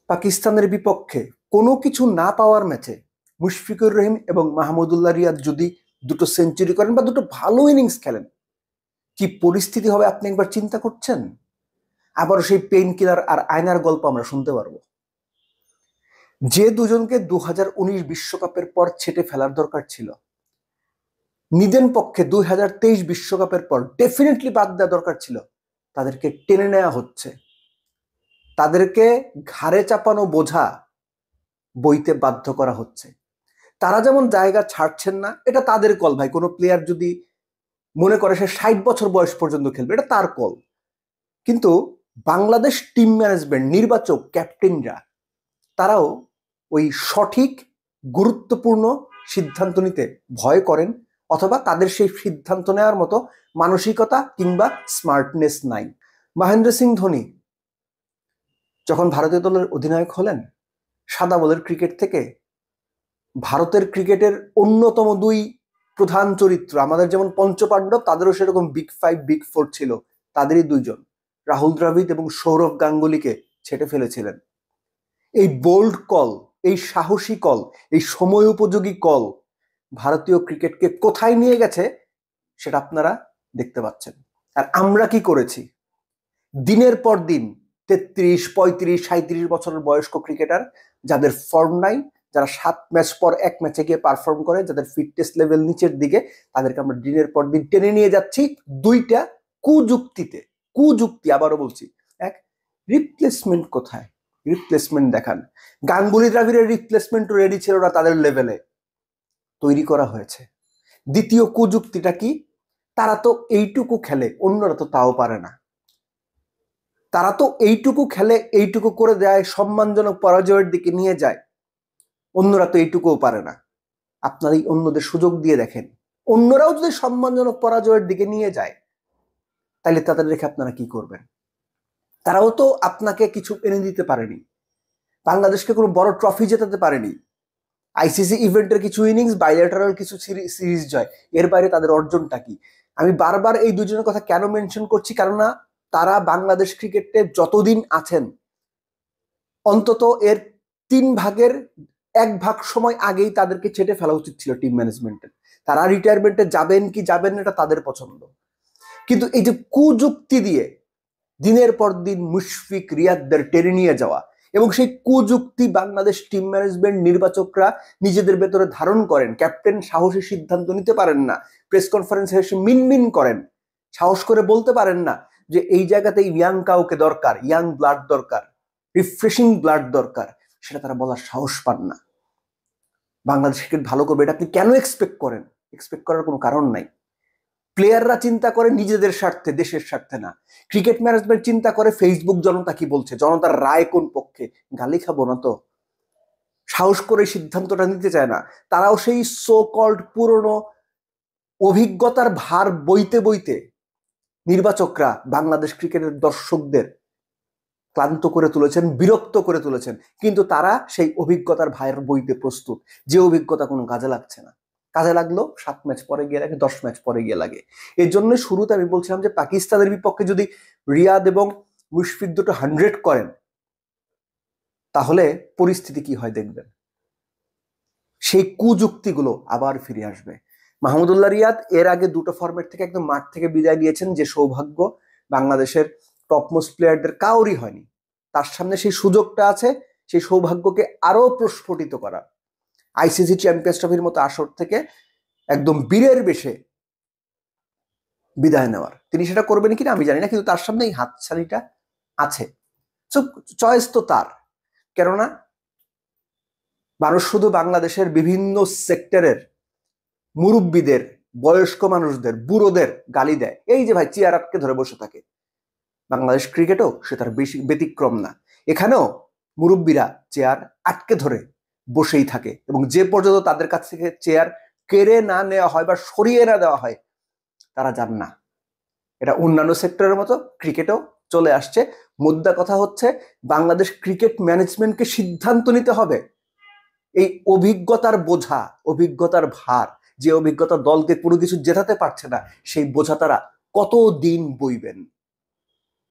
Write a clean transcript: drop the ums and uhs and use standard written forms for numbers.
পাকিস্তানের বিপক্ষে কোনো কিছু না পাওয়ার ম্যাচে মুশফিকুর রহিম এবং মাহমুদুল্লাহ রিয়াদ যদি দুটো সেঞ্চুরি করেন বা দুটো ভালো ইনিংস খেলেন, কি পরিস্থিতি হবে আপনি একবার চিন্তা করছেন? আবার সেই পেইন কিলার আর আয়নার গল্প আমরা শুনতে পারবো। যে দুজনকে 2019 বিশ্বকাপের পর ছেটে ফেলার দরকার ছিল, নিদেন পক্ষে 2023 বিশ্বকাপের পর ডেফিনেটলি বাদ দেওয়া দরকার ছিল, তাদেরকে টেনে নেওয়া হচ্ছে। তাদেরকে ঘাড়ে চাপানো বোঝা বইতে বাধ্য করা হচ্ছে। তারা যেমন জায়গা ছাড়ছেন না, এটা তাদের কল ভাই। কোনো প্লেয়ার যদি মনে করে সে 60 বছর বয়স পর্যন্ত খেলবে, এটা তার কল। কিন্তু বাংলাদেশ টিম ম্যানেজমেন্ট, নির্বাচক, ক্যাপ্টেনরা তারাও ওই সঠিক গুরুত্বপূর্ণ সিদ্ধান্ত নিতে ভয় করেন, অথবা তাদের সেই সিদ্ধান্ত নেওয়ার মতো মানসিকতা কিংবা স্মার্টনেস নাই। মহেন্দ্র সিং ধোনি যখন ভারতীয় দলের অধিনায়ক হলেন, সাদা বলের ক্রিকেট থেকে ভারতের ক্রিকেটের অন্যতম দুই প্রধান চরিত্র, আমাদের যেমন পঞ্চপাণ্ডব, তাদেরও সেরকম বিগ ফাইভ বিগ ফোর ছিল, তাদেরই দুইজন, রাহুল দ্রাবিড় এবং সৌরভ গাঙ্গুলিকে ছেটে ফেলেছিলেন। এই বোল্ড কল, এই সাহসী কল, এই সময় উপযোগী কল ভারতীয় ক্রিকেটকে কোথায় নিয়ে গেছে সেটা আপনারা দেখতে পাচ্ছেন। আর আমরা কি করেছি? দিনের পর দিন 33, 35, 37 বছরের বয়স্ক ক্রিকেটার যাদের ফর্ম নাই, যারা 7 ম্যাচ পর এক ম্যাচে গিয়ে পারফর্ম করে, যাদের ফিটনেস লেভেল নিচের দিকে, তাদেরকে আমরা দিনের পর দিন টেনে নিয়ে যাচ্ছি দুইটা কুযুক্তিতে। কুযুক্তি, আবারও বলছি। এক, রিপ্লেসমেন্ট কোথায়? রিপ্লেসমেন্ট দেখান। গাঙ্গুলি দ্রাবিড়ের রিপ্লেসমেন্ট রেডি ছিল না তাদের লেভেলে, তৈরি করা হয়েছে। দ্বিতীয় কুযুক্তিটা কি? তারা তো এইটুকু খেলে, অন্যরা তো তাও পারে না। তারা তো এইটুকু খেলে, এইটুকু করে দেয়, সম্মানজনক পরাজয়ের দিকে নিয়ে যায়, অন্যরা তো এইটুকুও পারে না। আপনারা অন্যদের সুযোগ দিয়ে দেখেন, অন্যরাও যদি সম্মানজনক পরাজয়ের দিকে নিয়ে যায়, তাহলে তাদের রেখে আপনারা কি করবেন? তারাও তো আপনাকে কিছু এনে দিতে পারেনি, বাংলাদেশকে কোনো বড় ট্রফি জেতাতে পারেনি, আইসিসি ইভেন্টের কিছু ইনিংস, বাইলেটারাল কিছু সিরিজ জয়, এর বাইরে তাদের অর্জনটা কি? আমি বারবার এই দুজনের কথা কেন মেনশন করছি? কারণ তারা বাংলাদেশ ক্রিকেটে যতদিন আছেন, অন্তত এর 1/3 সময় আগেই তাদেরকে ছেটে ফেলা উচিত ছিল টিম ম্যানেজমেন্টের। তারা রিটায়ারমেন্টে যাবেন কি যাবেন না, এটা তাদের পছন্দ। কিন্তু এই যে কুযুক্তি দিয়ে দিনের পর দিন মুশফিক, রিয়াদদের টেনে নিয়ে যাওয়া, এবং সেই কুযুক্তি বাংলাদেশ টিম ম্যানেজমেন্ট, নির্বাচকরা নিজেদের ভেতরে ধারণ করেন। ক্যাপ্টেন সাহসী সিদ্ধান্ত নিতে পারেন না, প্রেস কনফারেন্সে এসে মিনমিন করেন, সাহস করে বলতে পারেন না যে এই জায়গাতে ইয়াং কাউকে দরকার, ইয়াং ব্লাড দরকার, রিফ্রেশিং ব্লাড দরকার, সেটা তারা বলার সাহস পান না। বাংলাদেশ ক্রিকেট ভালো করবে এটা আপনি কেন এক্সপেক্ট করেন? এক্সপেক্ট করার কোনো কারণ নাই। প্লেয়াররা চিন্তা করে নিজেদের স্বার্থে, দেশের স্বার্থে না। ক্রিকেট ম্যানেজমেন্ট চিন্তা করে ফেসবুক জনতা কি বলছে, জনতার রায় কোন পক্ষে। গালি খাবো না তো, সাহস করে সিদ্ধান্তটা নিতে চায় না। তারাও সেই সো কল্ড পুরনো অভিজ্ঞতার ভার বইতে বইতে নির্বাচকরা বাংলাদেশ ক্রিকেটের দর্শকদের ক্লান্ত করে তুলেছেন, বিরক্ত করে তুলেছেন। কিন্তু তারা সেই অভিজ্ঞতার ভার বইতে প্রস্তুত, যে অভিজ্ঞতা কোনো কাজে লাগছে না। কাজে লাগলো 7 ম্যাচ পরে গিয়ে লাগে, 10 ম্যাচ পরে গিয়ে লাগে। এর জন্য শুরুতে আমি বলছিলাম যে পাকিস্তানের বিপক্ষে যদি রিয়াদ এবং মুশফিক দুটো 100 করেন, তাহলে পরিস্থিতি কি হয় দেখবেন। সেই কুযুক্তিগুলো আবার ফিরে আসবে। মাহমুদুল্লাহ রিয়াদ এর আগে দুটো ফরম্যাট থেকে একদম মাঠ থেকে বিদায় নিয়েছেন, যে সৌভাগ্য বাংলাদেশের টপমোস্ট প্লেয়ারদের কাউরই হয়নি। তার সামনে সেই সুযোগটা আছে, সেই সৌভাগ্যকে আরো প্রস্ফুটিত করা, আইসিসি চ্যাম্পিয়ন্স ট্রফির মতো আসর থেকে একদম বীরের বেশে বিদায় নেওয়ার। তিনি সেটা করবেন কিনা আমি জানি না, কিন্তু তার সামনে এই হাতছানিটা আছে। চয়েস তো তার। কেননা মানুষ শুধু বাংলাদেশের বিভিন্ন সেক্টরের মুরব্বীদের, বয়স্ক মানুষদের, বুড়োদের গালি দেয়, এই যে ভাই চেয়ার আটকে ধরে বসে থাকে। বাংলাদেশ ক্রিকেটও সে তার বেশি ব্যতিক্রম না। এখানেও মুরব্বীরা চেয়ার আটকে ধরে বসেই থাকে, এবং যে পর্যন্ত তাদের কাছ থেকে চেয়ার কেড়ে না নেওয়া হয় বা সরিয়ে না দেওয়া হয়, তারা যান না। এটা অন্যান্য সেক্টরের মতো ক্রিকেটেও চলে আসছে। মুদ্রা কথা হচ্ছে, বাংলাদেশ ক্রিকেট ম্যানেজমেন্টকে সিদ্ধান্ত নিতে হবে। এই অভিজ্ঞতার বোঝা, অভিজ্ঞতার ভার, যে অভিজ্ঞতা দলকে কোনো কিছু জেতাতে পারছে না, সেই বোঝা তারা কতদিন বইবেন?